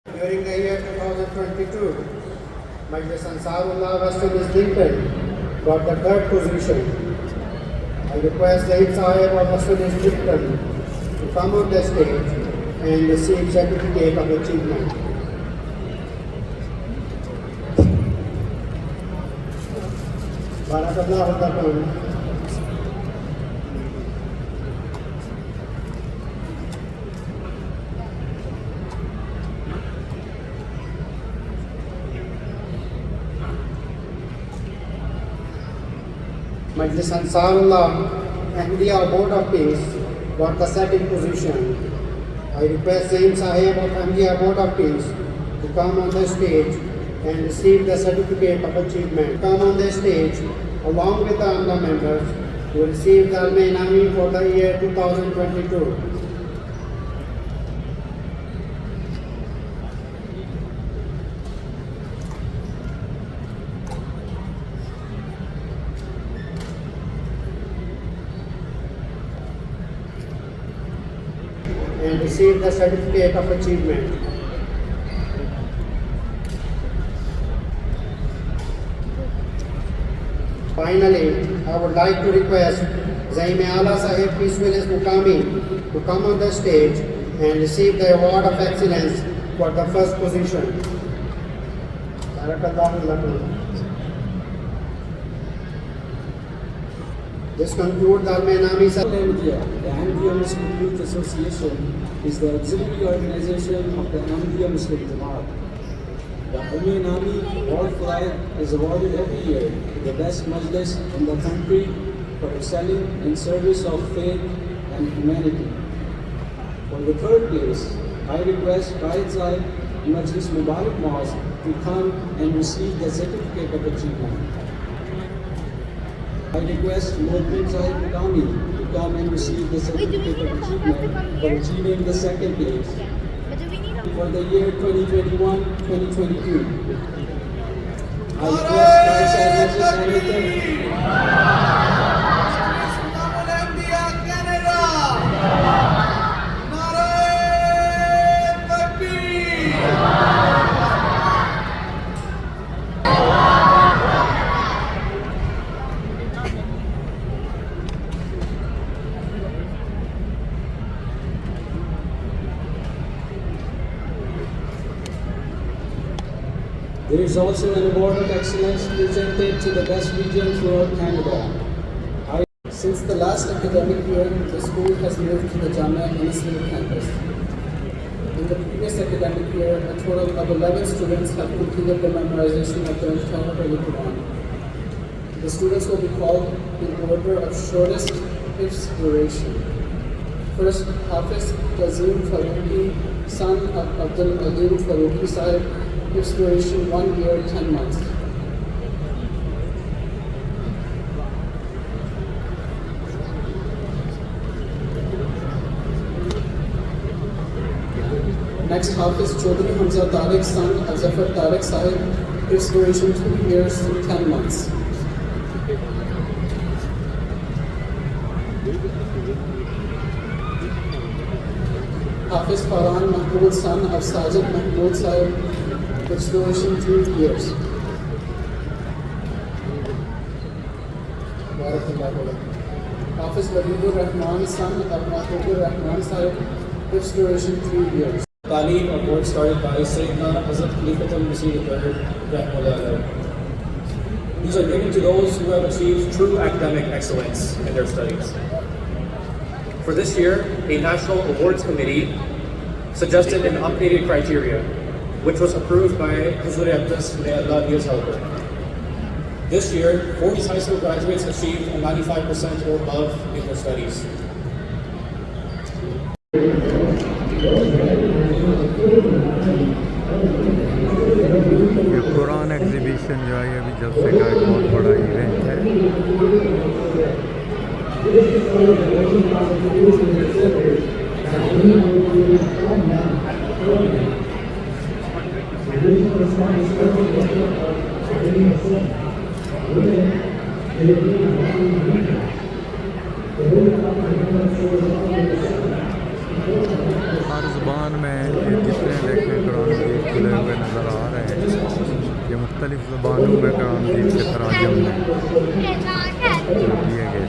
During the year 2022, Majlis Ansarullah Western Islington got the third position. I request the Sahib of Western Islington to come on the stage and receive certificate of achievement. Barakallahu lakum. Majlis Ansarullah Ahmadiyya Board of Peace got the second position. I request Zain Sahib of Ahmadiyya Board of Peace to come on the stage and receive the certificate of achievement. Come on the stage along with the other members to receive the Al-Mainami for the year 2022. And receive the certificate of achievement. Finally, I would like to request Zaim Ala Sahib Peaceful Mukami to come on the stage and receive the award of excellence for the first position. Barakallahu lakum. This concludes the Al-Mainami. The Ahmadiyya Muslim Youth Association is the auxiliary organization of the Ahmadiyya Muslim Jamaat. The Al-Mainami Award flag is awarded every year to the best majlis in the country for excelling in service of faith and humanity. For the third place, I request Qaid Sahib Majlis Mubarak Mosque to come and receive the certificate of achievement. I request Mumbran Sahib Mukami to come and receive the certificate of achievement for achieving the second place for the year 2021-2022. I request Qaid Sahib Majlis Senator There is also an award of excellence presented to the best region throughout Canada. Since the last academic year, the school has moved to the Jamia Ministerial campus. In the previous academic year, a total of 11 students have completed the memorization of the entire Holy Quran. The students will be called in order of shortest hifz duration. First, Hafiz Kazim Faruqi, son of Abdul Alim Faruqi Sahib, hifz duration 1 year, 10 months. Next, Hafiz Chaudhry Hamza Tariq, son of Zafar Tariq Sahib, hifz duration 2 years, 10 months. Hafiz Farhan Mahmood, son of Sajid Mahmood Sahib, hifz duration 3 years. Hafiz Waleedur Rahman, son of Mahbubur Rahman Sahib, hifz duration 3 years. Taaleem award started by Sayyidina Hazrat Khalifatul Masih III. These are given to those who have achieved true academic excellence in their studies. For this year, a National Awards Committee suggested an updated criteria, which was approved by Huzur Abdas, may Allah be his helper. This year, 40 high school graduates achieved a 95% or above in their studies. ये Quran exhibition जो है अभी जलसे का एक बहुत बड़ा event है। हर ज़ुबान में ये जितने लेखे कुरान की کھلے ہوئے نظر آ رہے ہیں. یہ مختلف زبانوں میں قرآن مجید کے تراجم میں کیے گئے.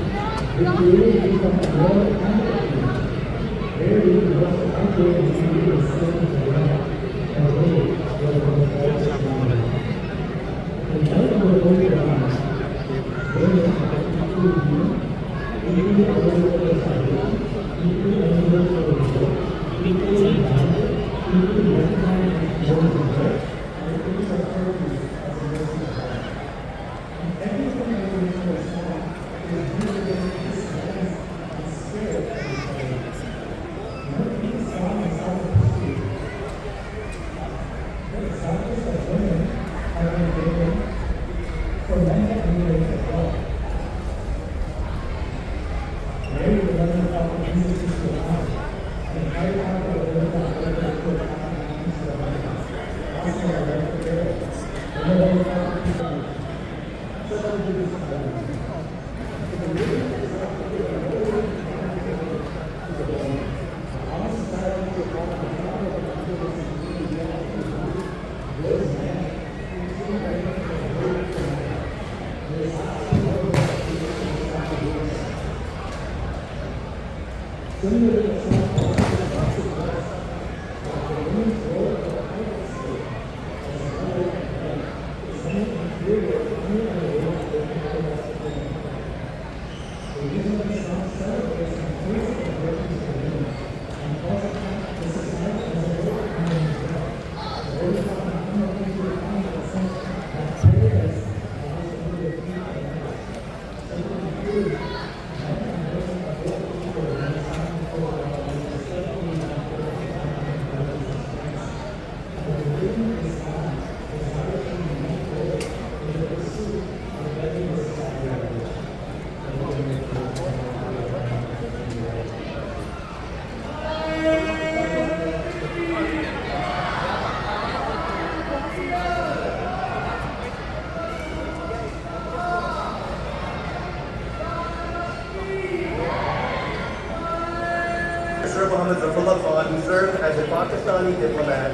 Who served as a Pakistani diplomat,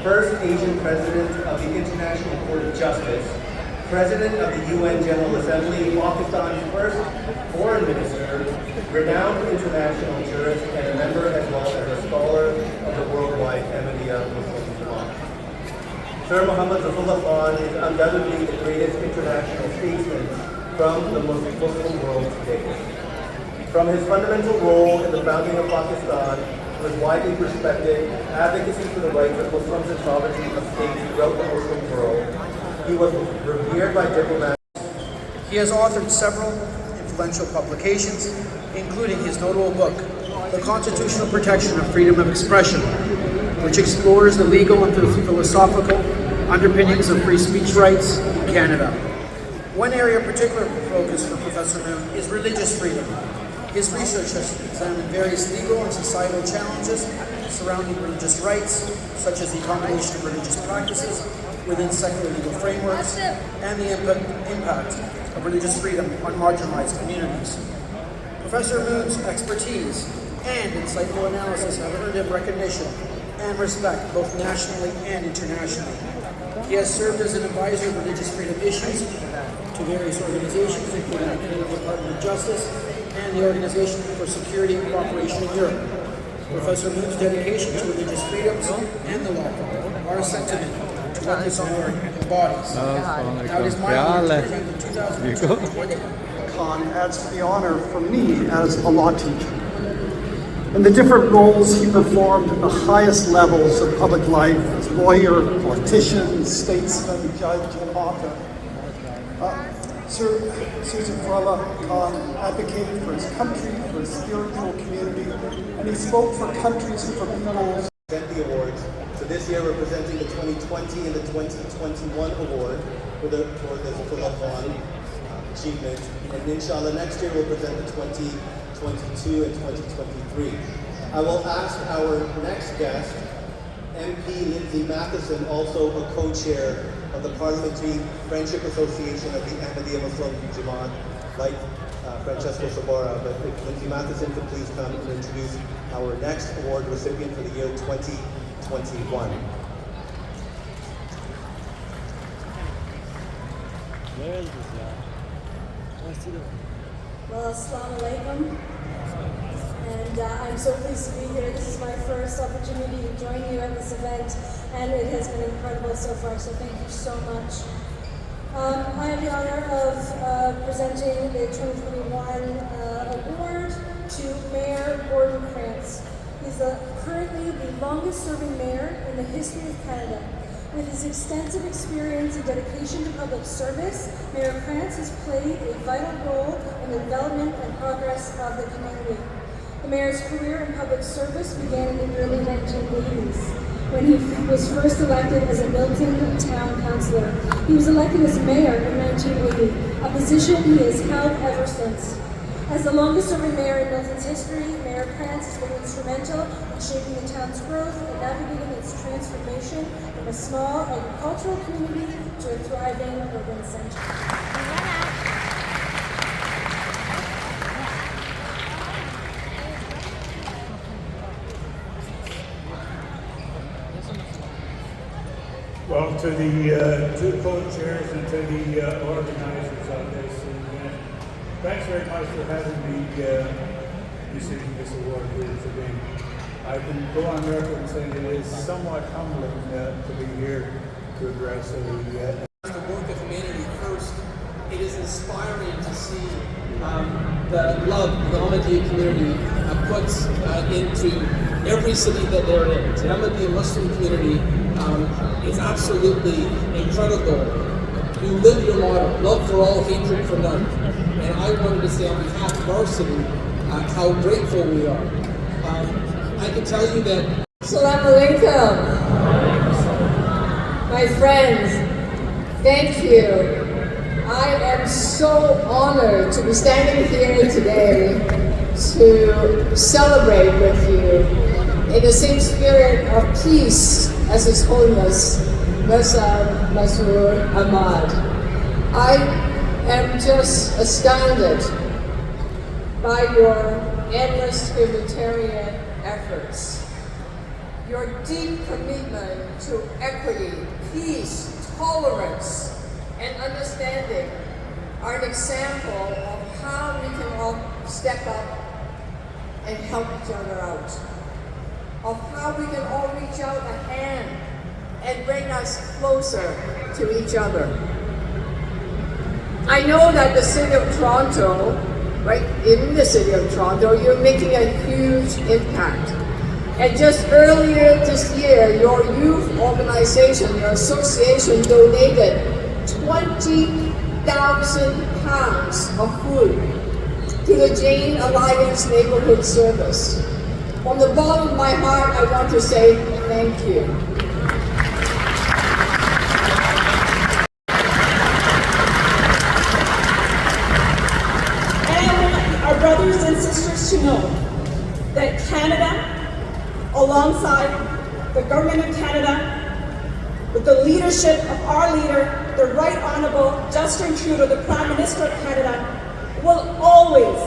first Asian president of the International Court of Justice, president of the UN General Assembly, Pakistan's first foreign minister, renowned international jurist, and a member as well as a scholar of the worldwide Ahmadiyya Muslim Ummah. Sir Muhammad Zafrullah Khan is undoubtedly the greatest international statesman from the Muslim world today. From his fundamental role in the founding of Pakistan, was widely respected advocacy for the rights of Muslims and sovereignty of states throughout the Muslim world. He was revered by diplomats. He has authored several influential publications, including his notable book, The Constitutional Protection of Freedom of Expression, which explores the legal and philosophical underpinnings of free speech rights in Canada. One area of particular focus for Professor Moon is religious freedom. His research has examined various legal and societal challenges surrounding religious rights, such as the accommodation of religious practices within secular legal frameworks, and the impact of religious freedom on marginalized communities. Professor Moon's expertise and insightful analysis have earned him recognition and respect both nationally and internationally. He has served as an advisor of religious freedom issues to various organizations, including the Canadian Department of Justice and the Organization for Security and Cooperation in Europe. Professor Moon's dedication to religious freedoms and the law are a sentiment to what this award embodies. Now it is my honor to present the 2020 Khan adds to the honor for me as a law teacher. In the different roles he performed at the highest levels of public life as lawyer, politician, statesman, judge, and author. Sir Zafrullah Khan advocated for his country, for his spiritual community, and he spoke for countries and for peoples. Present the awards. So this year we're presenting the 2020 and the 2021 award for the Zafrullah Khan achievement. And inshallah next year we'll present the 2022 and 2023. I will ask our next guest, MP Lindsay Matheson, also a co-chair of the Parliamentary Friendship Association of the Ahmadiyya Muslim Jamaat, like Francesco Sabara, but if Lindsay Matheson could please come and introduce our next award recipient for the year 2021. Well, assalamu alaikum. And I'm so pleased to be here. This is my first opportunity to join you at this event, and it has been incredible so far, so thank you so much. I have the honor of presenting the 2021 award to Mayor Gordon Krantz. He's currently the longest-serving mayor in the history of Canada. With his extensive experience and dedication to public service, Mayor Krantz has played a vital role in the development and progress of the community. The mayor's career in public service began in the early 1980s, when he was first elected as a Milton town councillor. He was elected as mayor in 1980, a position he has held ever since. As the longest-serving mayor in Milton's history, Mayor Krantz has been instrumental in shaping the town's growth and navigating its transformation from a small agricultural community to a thriving urban centre. Well, to the two co-chairs and to the organizers of this event, thanks very much for having me receiving this award here today. I can go on record and say it is somewhat humbling to be here to address the work of humanity first. It is inspiring to see the love the Ahmadi community puts into every city that they're in. The Ahmadi Muslim community is absolutely incredible. You live your motto, love for all, hatred for none. And I wanted to say on behalf of our city how grateful we are. I can tell you that. Assalamu alaikum. My friends, thank you. I am so honored to be standing here today to celebrate with you in the same spirit of peace as His Holiness Mirza Masroor Ahmad. I am just astounded by your endless humanitarian efforts. Your deep commitment to equity, peace, tolerance, and understanding are an example of how we can all step up and help each other out, of how we can all reach out a hand and bring us closer to each other. I know that the City of Toronto, right in the City of Toronto, you're making a huge impact. And just earlier this year, your youth organization, your association donated 20,000 pounds of food to the Jane Alliance Neighborhood Service. From the bottom of my heart, I want to say thank you. And I want our brothers and sisters to know that Canada, alongside the Government of Canada, with the leadership of our leader, the Right Honourable Justin Trudeau, the Prime Minister of Canada, will always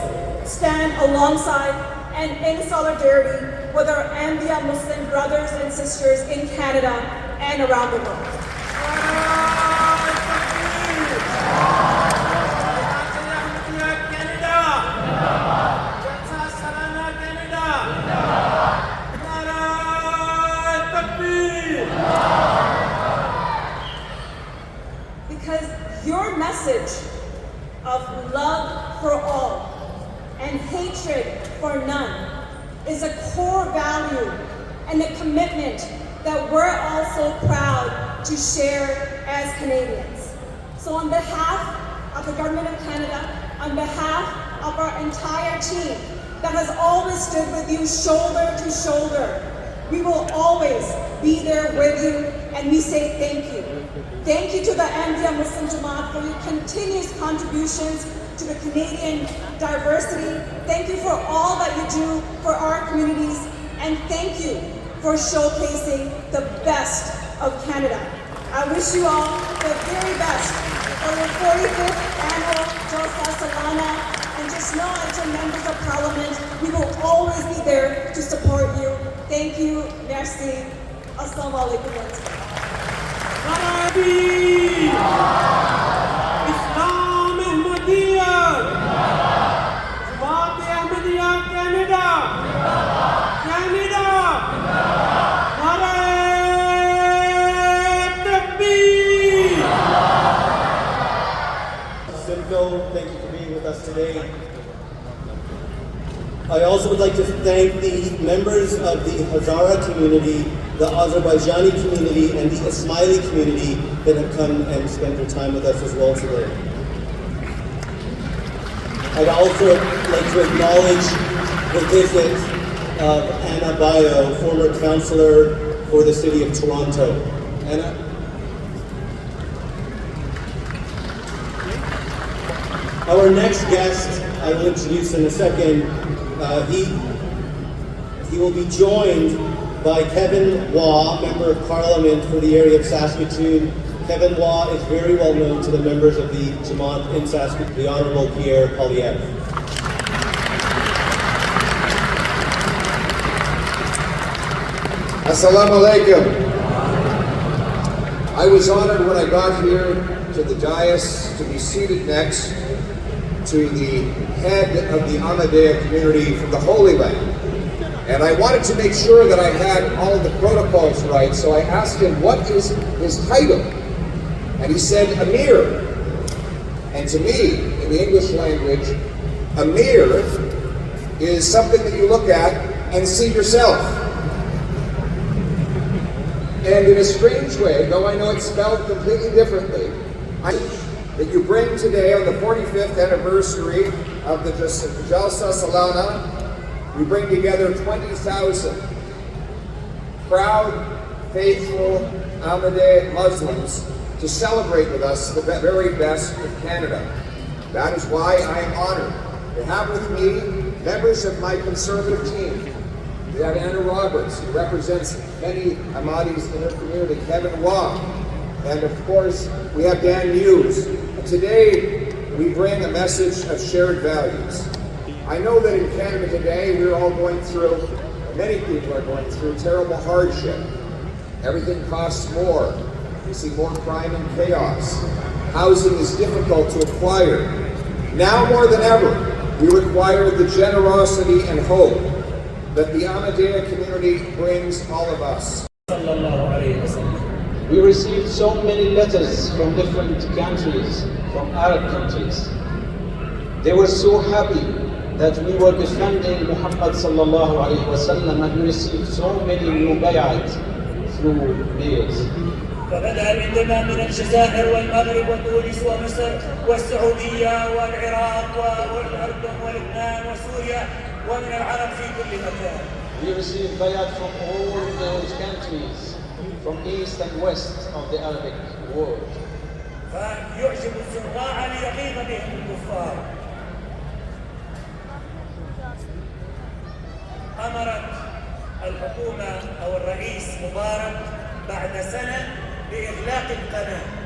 stand alongside and in solidarity with our Ahmadiyya Muslim brothers and sisters in Canada and around the world. Because your message of love for all and hatred for none is a core value and a commitment that we're also proud to share as Canadians. So on behalf of the Government of Canada, on behalf of our entire team that has always stood with you shoulder to shoulder, we will always be there with you, and we say thank you. Thank you to the Ahmadiyya Muslim Jamaat for your continuous contributions to the Canadian diversity. Thank you for all that you do for our communities, and thank you for showcasing the best of Canada. I wish you all the very best for your 45th annual Jilsah Salana, and just know as your members of Parliament, we will always be there to support you. Thank you, merci, assalamu alaikum. today. I also would like to thank the members of the Hazara community, the Azerbaijani community, and the Ismaili community that have come and spent their time with us as well today. I'd also like to acknowledge the visit of Anna Bayo, former councillor for the city of Toronto. Anna? Our next guest, I will introduce in a second. He will be joined by Kevin Waugh, Member of Parliament for the area of Saskatoon. Kevin Waugh is very well known to the members of the Jamaat in Saskatoon, the Honourable Pierre Poilievre. Assalamu alaikum. I was honored when I got here to the dais to be seated next to the head of the Ahmadiyya community from the Holy Land. And I wanted to make sure that I had all of the protocols right, so I asked him, what is his title? And he said, Amir. And to me, in the English language, Amir is something that you look at and see yourself. And in a strange way, though I know it's spelled completely differently, that you bring today on the 45th anniversary of the Jlsah Salana, we bring together 20,000 proud, faithful Ahmadiyya Muslims to celebrate with us the very best of Canada. That is why I am honored to have with me members of my Conservative team. We have Anna Roberts, who represents many Ahmadis in her community, Kevin Waugh, and of course we have Dan Hughes. And today we bring a message of shared values. I know that in Canada today we're all going through, many people are going through terrible hardship. Everything costs more. We see more crime and chaos. Housing is difficult to acquire. Now more than ever, we require the generosity and hope that the Ahmadiyya community brings all of us. We received so many letters from different countries, from Arab countries. They were so happy that we were defending Muhammad sallallahu alayhi wa sallam, and we received so many mubayat through mails. فبدأ الانضمام من الجزائر والمغرب وتونس ومصر والسعودية والعراق والأردن ولبنان وسوريا ومن العرب في كل مكان. We received bayat from all those countries, from east and west of the Arabic world. فيعجب الزراع ليغيظ بهم الكفار. أمرت الحكومة أو الرئيس مبارك بعد سنة بإغلاق القناة.